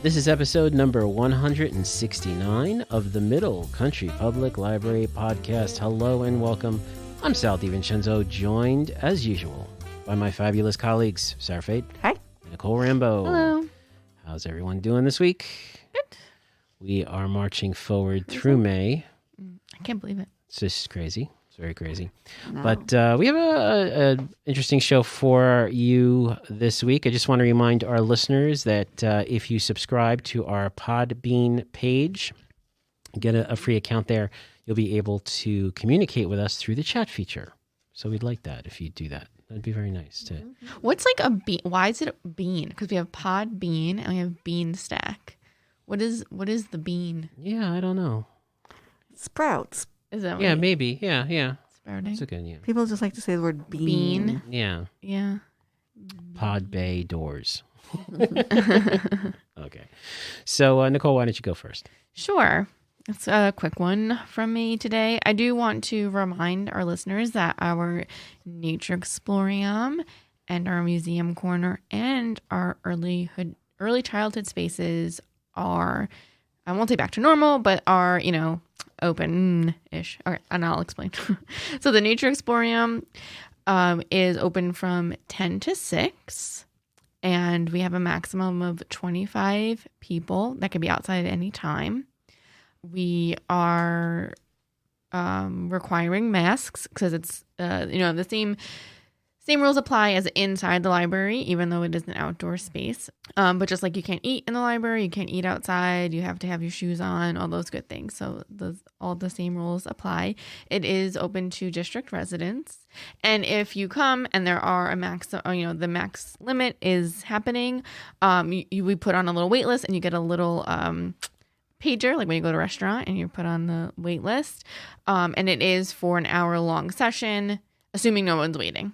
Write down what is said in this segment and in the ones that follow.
This is episode number 169 of the Middle Country Public Library podcast. Hello and welcome. I'm Sal DiVincenzo, joined, as usual, by my fabulous colleagues, Sara Fate. Hi. Nicole Rambo. Hello. How's everyone doing this week? Good. We are marching forward through May. I can't believe it. It's just crazy. It's very crazy. No. But we have an interesting show for you this week. I just want to remind our listeners that if you subscribe to our Podbean page, get a free account there, you'll be able to communicate with us through the chat feature. So we'd like that if you do that. That'd be very nice too. What's like a bean? Why is it a bean? Because we have Podbean and we have Bean Stack. What is the bean? Yeah, I don't know. Sprouts. Is that Yeah, maybe. Yeah. sprouting? That's a good, yeah. People just like to say the word bean. Yeah. Yeah. Pod Bay Doors. Okay. So, Nicole, why don't you go first? Sure. It's a quick one from me today. I do want to remind our listeners that our Nature Explorium and our Museum Corner and our early childhood spaces are, I won't say back to normal, but are, open-ish. Okay, and I'll explain. So the Nature Explorium is open from 10 to 6. And we have a maximum of 25 people that can be outside at any time. We are requiring masks because it's, the same rules apply as inside the library, even though it is an outdoor space. But just like you can't eat in the library, you can't eat outside, you have to have your shoes on, all those good things. So all the same rules apply. It is open to district residents. And if you come and there are the max limit is happening, we put on a little wait list and you get a little pager, like when you go to a restaurant and you're put on the wait list. And it is for an hour-long session, assuming no one's waiting.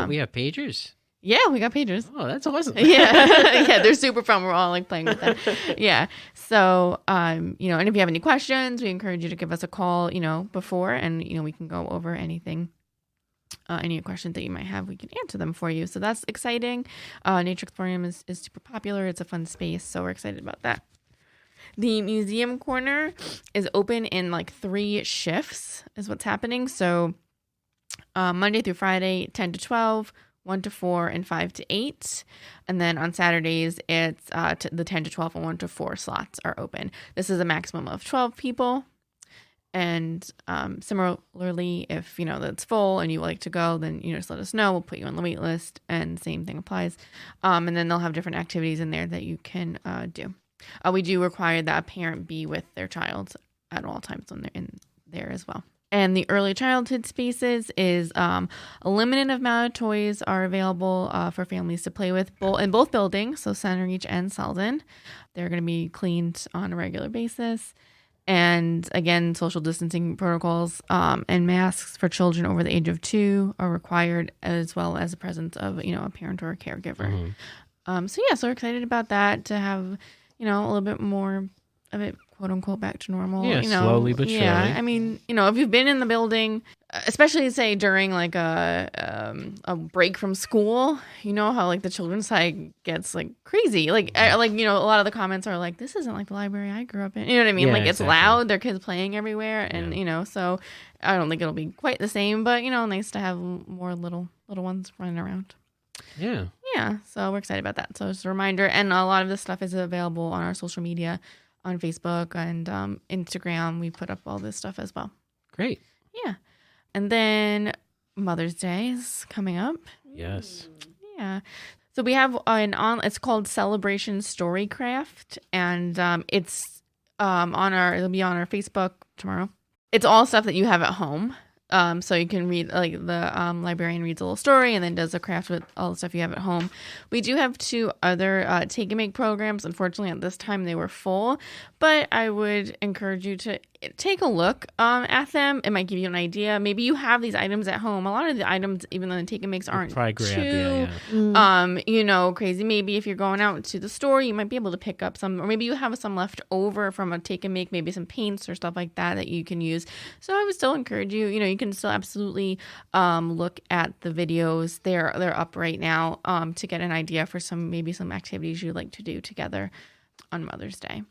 We have pagers? Yeah, we got pagers. Oh, that's awesome. Yeah, they're super fun. We're all like playing with them. Yeah. So, and if you have any questions, we encourage you to give us a call, before, and, we can go over anything. Any questions that you might have, we can answer them for you. So that's exciting. Nature Explorium is super popular. It's a fun space. So we're excited about that. The Museum Corner is open in like 3 shifts is what's happening. So Monday through Friday, 10 to 12, 1 to 4, and 5 to 8. And then on Saturdays, it's the 10 to 12 and 1 to 4 slots are open. This is a maximum of 12 people. And similarly, if, that's full and you like to go, then, just let us know. We'll put you on the wait list, and same thing applies. And then they'll have different activities in there that you can do. We do require that a parent be with their child at all times when they're in there as well. And the early childhood spaces is a limited amount of toys are available for families to play with in both buildings, so Center Reach and Selden. They're going to be cleaned on a regular basis. And again, social distancing protocols and masks for children over the age of 2 are required, as well as the presence of, a parent or a caregiver. Mm-hmm. So we're excited about that, to have, a little bit more of it, quote unquote, back to normal. Yeah, slowly but surely. Yeah, I mean, if you've been in the building, especially say during like a break from school, how like the children's side gets like crazy. Like, a lot of the comments are like, this isn't like the library I grew up in. You know what I mean? Yeah, like it's exactly. loud, there are kids playing everywhere, and so I don't think it'll be quite the same, but nice to have more little ones running around. Yeah. Yeah, so we're excited about that. So just a reminder, and a lot of this stuff is available on our social media, on Facebook and Instagram. We put up all this stuff as well. Great. Yeah. And then Mother's Day is coming up. Yes. Yeah. So we have it's called Celebration Storycraft, and it's it'll be on our Facebook tomorrow. It's all stuff that you have at home. So you can read, like the librarian reads a little story and then does a craft with all the stuff you have at home. We do have 2 other take and make programs. Unfortunately, at this time they were full, but I would encourage you to take a look at them. It might give you an idea. Maybe you have these items at home. A lot of the items, even though the take and makes aren't too crazy. Maybe if you're going out to the store, you might be able to pick up some, or maybe you have some left over from a take and make, maybe some paints or stuff like that you can use. So I would still encourage you, you can still absolutely look at the videos. They're up right now to get an idea for some activities you'd like to do together. on Mother's Day.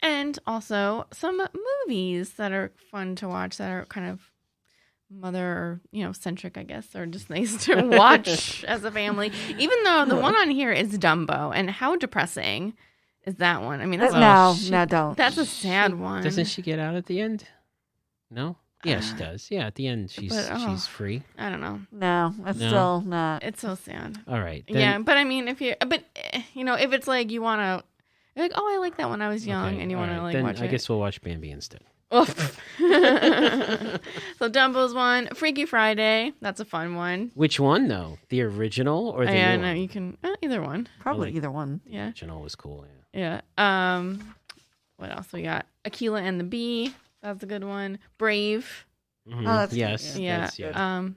And also some movies that are fun to watch that are kind of mother, centric, I guess, or just nice to watch as a family. Even though the one on here is Dumbo, and how depressing is that one? I mean, that's no, don't. That's a sad one. Doesn't she get out at the end? No? Yeah, she does. Yeah, at the end, she's free. I don't know. No, that's still not. It's so sad. All right. Yeah, but I mean, if it's like you want to, like, oh, I like that when I was young, and you want to watch it. I guess we'll watch Bambi instead. So Dumbo's one. Freaky Friday. That's a fun one. Which one, though? The original or the new one? No, you can either one. Probably either one. Yeah. The original was cool, yeah. What else we got? Aquila and the Bee. That's a good one. Brave. Mm-hmm. Oh, that's yes. Yeah.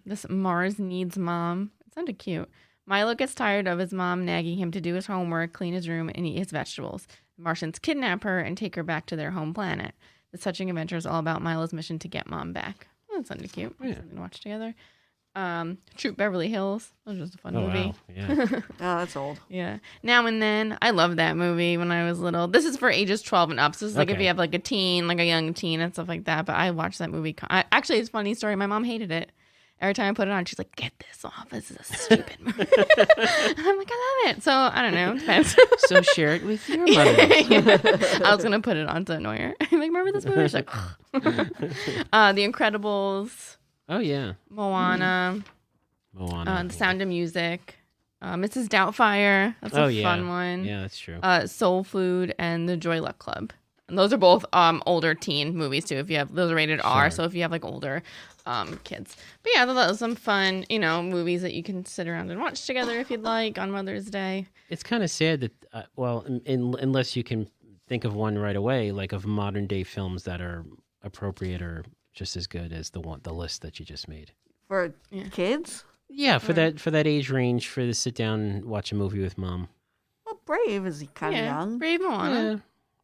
This Mars Needs Mom. It sounded cute. Milo gets tired of his mom nagging him to do his homework, clean his room, and eat his vegetables. The Martians kidnap her and take her back to their home planet. This touching adventure is all about Milo's mission to get mom back. Oh, that sounded cute. Yeah. Something to watch together. Troop Beverly Hills. That was just a fun movie. Wow. Yeah. Oh, that's old. Yeah. Now and Then. I loved that movie when I was little. This is for ages 12 and up. So this is like if you have like a teen, like a young teen and stuff like that. But I watched that movie. Actually, it's a funny story. My mom hated it. Every time I put it on, she's like, "Get this off. This is a stupid movie." I'm like, I love it. So I don't know. It depends. So share it with your mother. I was gonna put it on to annoy her. I'm like, remember this movie? She's like, The Incredibles. Oh yeah. Moana. The Sound of Music. Mrs. Doubtfire. That's a fun one. Yeah, that's true. Soul Food and The Joy Luck Club. And those are both older teen movies too. If you have those are rated R, so if you have like older kids. But yeah, I thought that was some fun, movies that you can sit around and watch together if you'd like on Mother's Day. It's kind of sad that, unless you can think of one right away, like of modern day films that are appropriate or just as good as the list that you just made For kids? Yeah, for that age range, for the sit down and watch a movie with mom. Well, Brave is kind of young. Brave Moana. Yeah.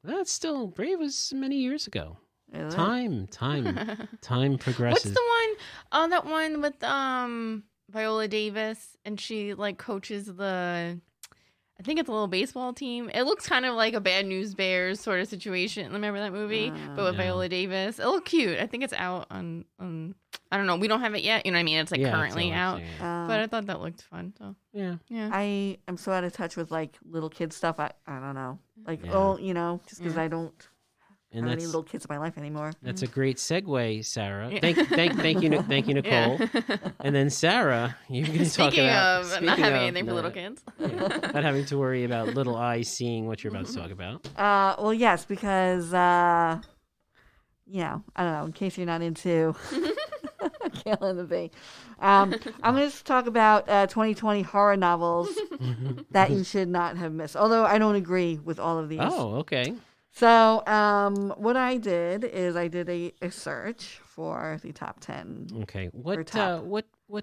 That's still Brave was many years ago. Is it? Time progresses. What's the one? That one with Viola Davis, and she like coaches the. I think it's a little baseball team. It looks kind of like a Bad News Bears sort of situation. Remember that movie? But with Viola Davis. It looked cute. I think it's out on I don't know. We don't have it yet. You know what I mean? It's like currently out. But I thought that looked fun. So yeah. I am so out of touch with like little kid stuff. I don't know. Like just because I don't have any little kids in my life anymore. That's a great segue, Sarah. Thank you, Nicole. Yeah. And then Sarah, you're going to talk about speaking not having anything for little kids, not having to worry about little eyes seeing what you're about to talk about. Well, yes, because I don't know. In case you're not into Kayla and the Bee, I'm going to talk about 2020 horror novels that you should not have missed. Although I don't agree with all of these. Oh, okay. So, what I did is I did a search for the top 10. Okay. What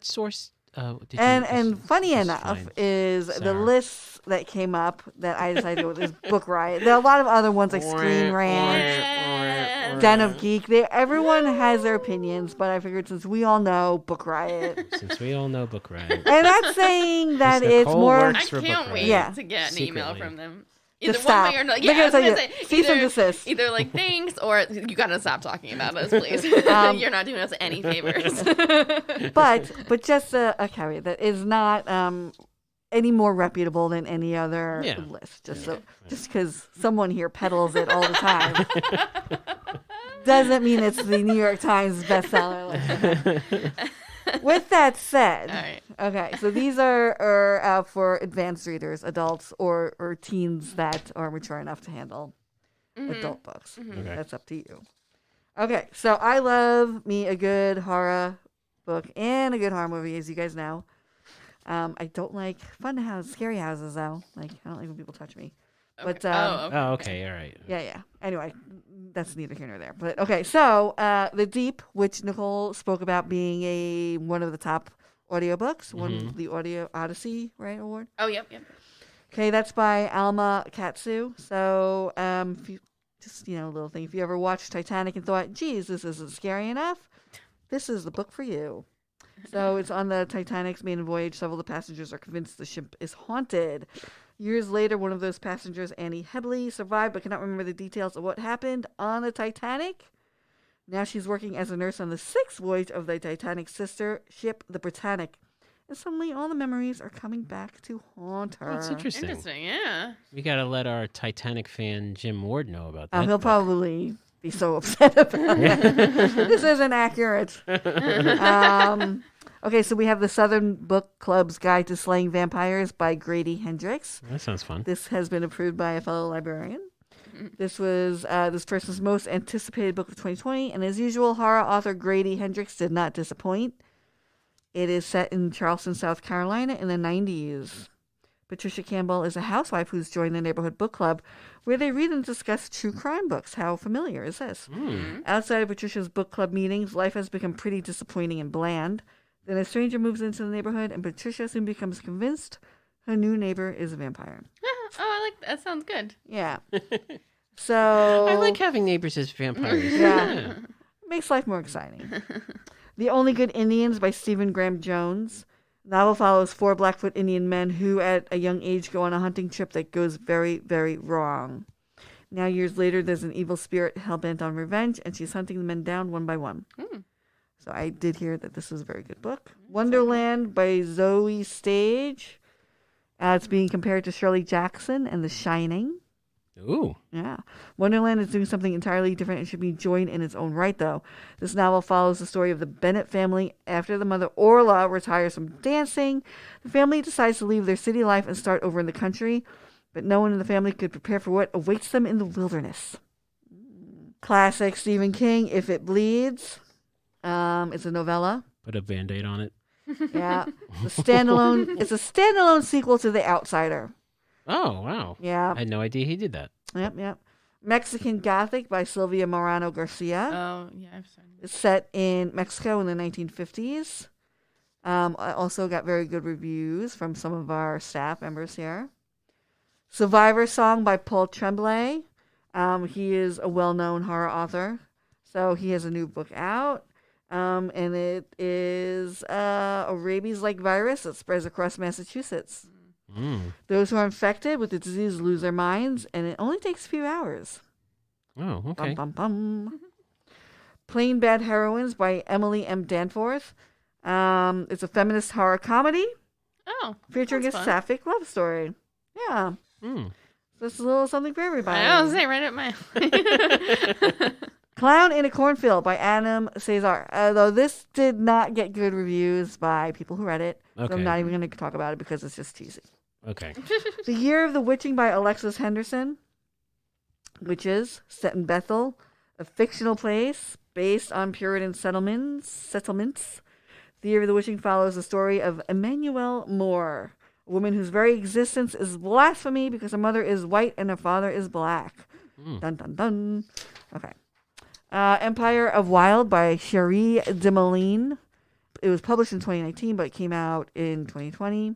source did you And funny enough is Sarah. the list that came up that I decided to go with is Book Riot. There are a lot of other ones like Screen Rant, Den of Geek. Everyone has their opinions, but I figured since we all know Book Riot. And not saying that it's more. I can't wait to get an email from them. Either Just one stop. way or another. Yeah, I was going to say, cease and desist. Either like thanks or you got to stop talking about us, please. You're not doing us any favors. but just a caveat that is not any more reputable than any other list. Just because someone here peddles it all the time doesn't mean it's the New York Times bestseller list. With that said, okay, so these are for advanced readers, adults, or teens that are mature enough to handle adult books. Okay. That's up to you. Okay, so I love me a good horror book and a good horror movie, as you guys know. I don't like scary houses, though. Like, I don't like when people touch me. Okay. But okay, all right. Yeah. Anyway, that's neither here nor there. But okay, so The Deep, which Nicole spoke about being one of the top audiobooks, won the Audio Odyssey, right, award. Oh, yep. Okay, that's by Alma Katsu. So, if you just a little thing, if you ever watched Titanic and thought, "Geez, this isn't scary enough," this is the book for you. So it's on the Titanic's maiden voyage. Several of the passengers are convinced the ship is haunted. Years later, one of those passengers, Annie Hebley, survived but cannot remember the details of what happened on the Titanic. Now she's working as a nurse on the 6th voyage of the Titanic's sister ship, the Britannic. And suddenly all the memories are coming back to haunt her. Oh, it's interesting. Interesting, yeah. We got to let our Titanic fan Jim Ward know about that. He'll probably be so upset about it. This isn't accurate. Okay, so we have the Southern Book Club's Guide to Slaying Vampires by Grady Hendricks. That sounds fun. This has been approved by a fellow librarian. This was this person's most anticipated book of 2020, and as usual, horror author Grady Hendricks did not disappoint. It is set in Charleston, South Carolina in the 90s. Patricia Campbell is a housewife who's joined the neighborhood book club where they read and discuss true crime books. How familiar is this? Outside of Patricia's book club meetings, life has become pretty disappointing and bland. Then a stranger moves into the neighborhood, and Patricia soon becomes convinced her new neighbor is a vampire. Oh, I like that. Sounds good. Yeah. So I like having neighbors as vampires. Yeah. Makes life more exciting. The Only Good Indians by Stephen Graham Jones. The novel follows 4 Blackfoot Indian men who at a young age go on a hunting trip that goes very, very wrong. Now, years later, there's an evil spirit hell-bent on revenge, and she's hunting the men down one by one. So I did hear that this was a very good book. Wonderland by Zoe Stage. It's being compared to Shirley Jackson and The Shining. Ooh. Yeah. Wonderland is doing something entirely different and should be enjoyed in its own right, though. This novel follows the story of the Bennett family. After the mother, Orla, retires from dancing, the family decides to leave their city life and start over in the country, but no one in the family could prepare for what awaits them in the wilderness. Classic Stephen King, If It Bleeds. It's a novella. Put a Band-Aid on it. Yeah. It's a standalone sequel to The Outsider. Oh, wow. Yeah. I had no idea he did that. Yep. Mexican Gothic by Sylvia Morano Garcia. Oh, yeah, I've seen it. It's set in Mexico in the 1950s. I also got very good reviews from some of our staff members here. Survivor Song by Paul Tremblay. He is a well-known horror author. So he has a new book out. And it is a rabies-like virus that spreads across Massachusetts. Those who are infected with the disease lose their minds, and it only takes a few hours. Oh, okay. Plain Bad Heroines by Emily M. Danforth. It's a feminist horror comedy. Oh, featuring a sapphic love story. Yeah. That's a little something for everybody. I was right at my Clown in a Cornfield by Adam Cesar. Though this did not get good reviews by people who read it. So I'm not even going to talk about it because it's just cheesy. Okay. The Year of the Witching by Alexis Henderson. Witches, set in Bethel, a fictional place based on Puritan settlements. The Year of the Witching follows the story of Emmanuel Moore, a woman whose very existence is blasphemy because her mother is white and her father is black. Dun, dun, dun. Okay. Empire of Wild by Shari Zimmeline. It was published in 2019, but it came out in 2020.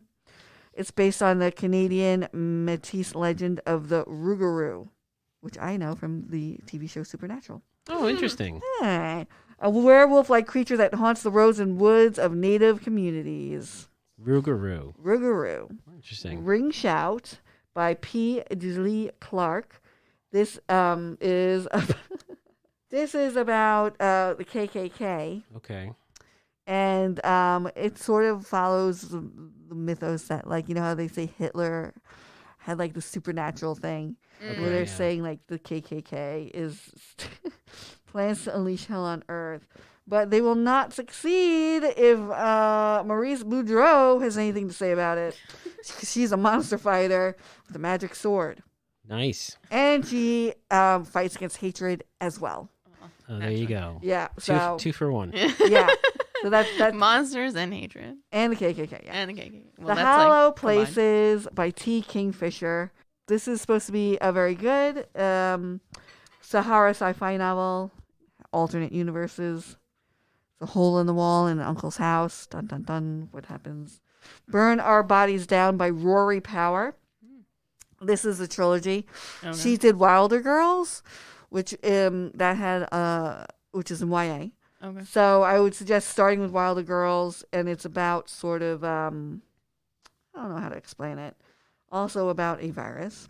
It's based on the Canadian Métis legend of the Rougarou, which I know from the TV show Supernatural. Oh, interesting. Hey. A werewolf-like creature that haunts the roads and woods of native communities. Rougarou. Interesting. Ring Shout by P. Julie Clark. This is this is about the KKK. Okay. And it sort of follows the mythos that, like, you know how they say Hitler had like the supernatural thing, where they're saying like the KKK is plans to unleash hell on earth, but they will not succeed if Maurice Boudreau has anything to say about it. She's a monster fighter with a magic sword. Nice. And she fights against hatred as well. Oh, there you go. Yeah. So two for one. Yeah. So that's monsters and hatred. And the KKK, yeah. And the KKK. Well, the that's Hollow like Places by T. Kingfisher. This is supposed to be a very good Sahara sci-fi novel. Alternate universes. The hole in the wall in an uncle's house. Dun dun dun. What happens? Burn Our Bodies Down by Rory Power. This is a trilogy. Okay. She did Wilder Girls, which which is in YA. Okay. So I would suggest starting with Wilder Girls, and it's about sort of I don't know how to explain it. also about a virus.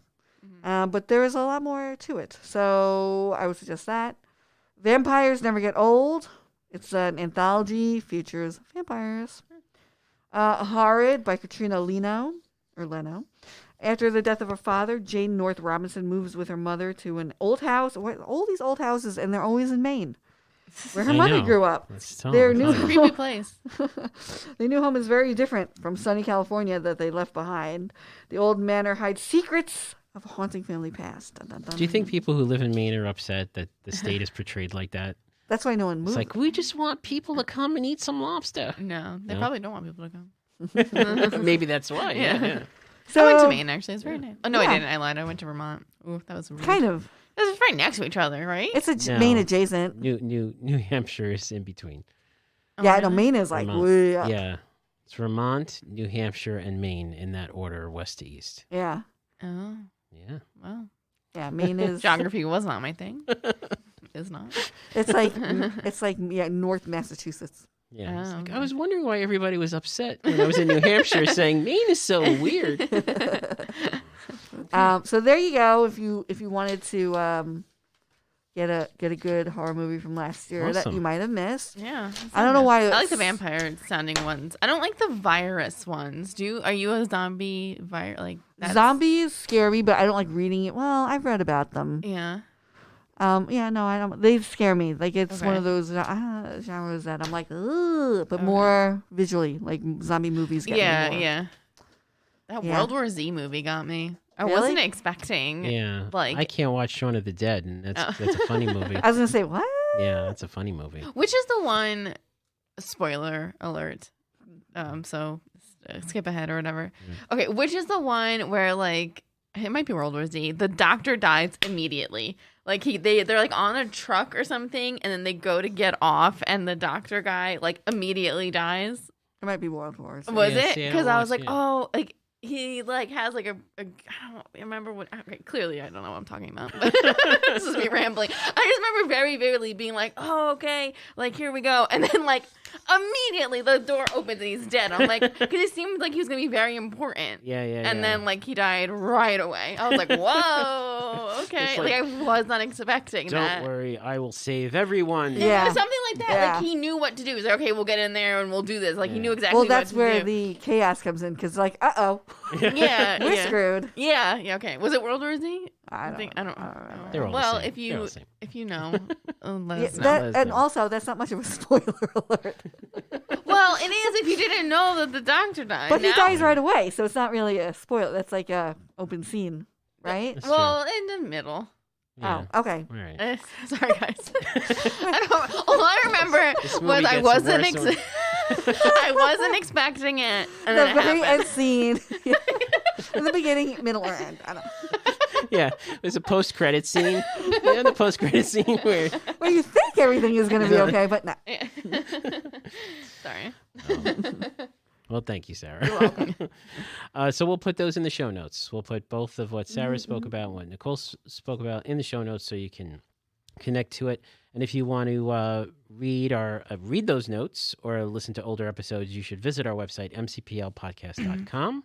But there is a lot more to it. So I would suggest that. Vampires Never Get Old. It's an anthology, features vampires. Horrid by Katrina Leno. After the death of her father, Jane North Robinson moves with her mother to an old house. All these old houses, and they're always in Maine, where her mother grew up. Their new creepy place. Their new home is very different from sunny California that they left behind. The old manor hides secrets of a haunting family past. Dun, dun, dun. Do you think people who live in Maine are upset that the state is portrayed like that? That's why no one moves. It's like, we just want people to come and eat some lobster. No, they probably don't want people to come. Maybe that's why. Yeah. So, I went to Maine, actually. It's very nice. Oh, no, I didn't. I lied. I went to Vermont. Ooh, that was rude. Kind of. This is right next to each other, right? It's Maine adjacent. New Hampshire is in between. Yeah, no, Maine is like way up. Yeah. It's Vermont, New Hampshire, and Maine in that order, west to east. Yeah. Oh. Yeah. Wow. Yeah, Maine is... Geography was not my thing. It's not. It's like North Massachusetts. Yeah. I was wondering why everybody was upset when I was in New Hampshire saying Maine is so weird. So there you go. If you wanted to get a good horror movie from last year that you might have missed. Yeah. I don't know why. I like the vampire sounding ones. I don't like the virus ones. Are you a zombie Zombies scare me, but I don't like reading it. Well, I've read about them. Yeah. No, I don't. They scare me. Like it's one of those genres that I'm like, ugh, but more visually, like zombie movies. Get me more. Yeah. That World War Z movie got me. I wasn't expecting. Yeah. Like I can't watch Shaun of the Dead, and that's a funny movie. I was gonna say what? Yeah, that's a funny movie. Which is the one? Spoiler alert. So skip ahead or whatever. Okay, which is the one where like it might be World War Z. The doctor dies immediately. Like they're like on a truck or something, and then they go to get off, and the doctor guy like immediately dies. It might be World War Z. Was it? Because I was like, oh, like he like has like I don't remember what. Okay, clearly, I don't know what I'm talking about. But this is me rambling. I just remember very vividly being like, oh, okay, like here we go, and then like immediately the door opens and he's dead. I'm like, because it seemed like he was gonna be very important. Yeah. And then like he died right away. I was like, whoa, okay. Like I was not expecting that. Don't worry, I will save everyone. Yeah, something like that. Yeah. Like he knew what to do. He's like, okay, we'll get in there and we'll do this. Like he knew exactly. Well, that's what to where do. the chaos comes in because like, we're screwed. Yeah. Okay. Was it World War Z? I don't know. They're all well, the same. if you know, let us know. And also, that's not much of a spoiler alert. Well, it is if you didn't know that the doctor died. But he dies right away, so it's not really a spoiler. That's like a open scene, right? Well, in the middle. Yeah. Oh, okay. All right. Sorry, guys. All I remember was I wasn't expecting it. And the very end scene. In the beginning, middle, or end. I don't know. Yeah, there's a post-credit scene. Yeah, the post-credit scene where you think everything is going to be okay, but no. Sorry. Well, thank you, Sarah. You're welcome. So we'll put those in the show notes. We'll put both of what Sarah spoke about and what Nicole spoke about in the show notes so you can connect to it. And if you want to read those notes or listen to older episodes, you should visit our website, mcplpodcast.com.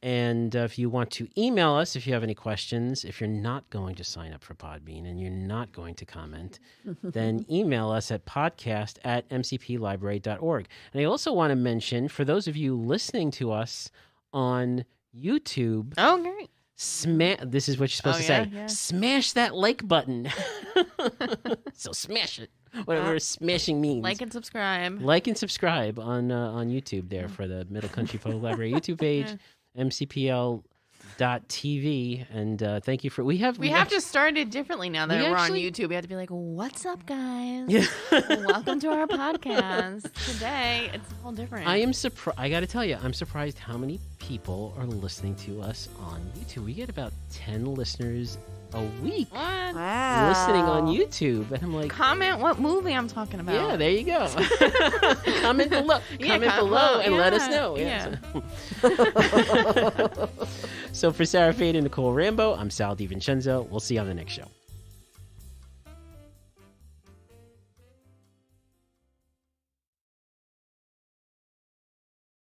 And if you want to email us, if you have any questions, if you're not going to sign up for Podbean and you're not going to comment, then email us at podcast@mcplibrary.org. And I also want to mention, for those of you listening to us on YouTube, oh, great. This is what you're supposed to say. Yeah. Smash that like button. So smash it. Whatever smashing means. Like and subscribe. Like and subscribe on YouTube there for the Middle Country Public Library YouTube page. Yeah. MCPL.tv, and thank you for we have to start it differently now that we're on YouTube. We have to be like, "What's up, guys? Yeah. Welcome to our podcast." Today, it's all different. I am surprised. I got to tell you, I'm surprised how many people are listening to us on YouTube. We get about 10 listeners a week. What? Wow. Listening on YouTube, and I'm like, comment what movie I'm talking about. Yeah, there you go. Comment below. Comment below and let us know. Yeah. So for Sarah Fade and Nicole Rambo, I'm Sal DiVincenzo. We'll see you on the next show.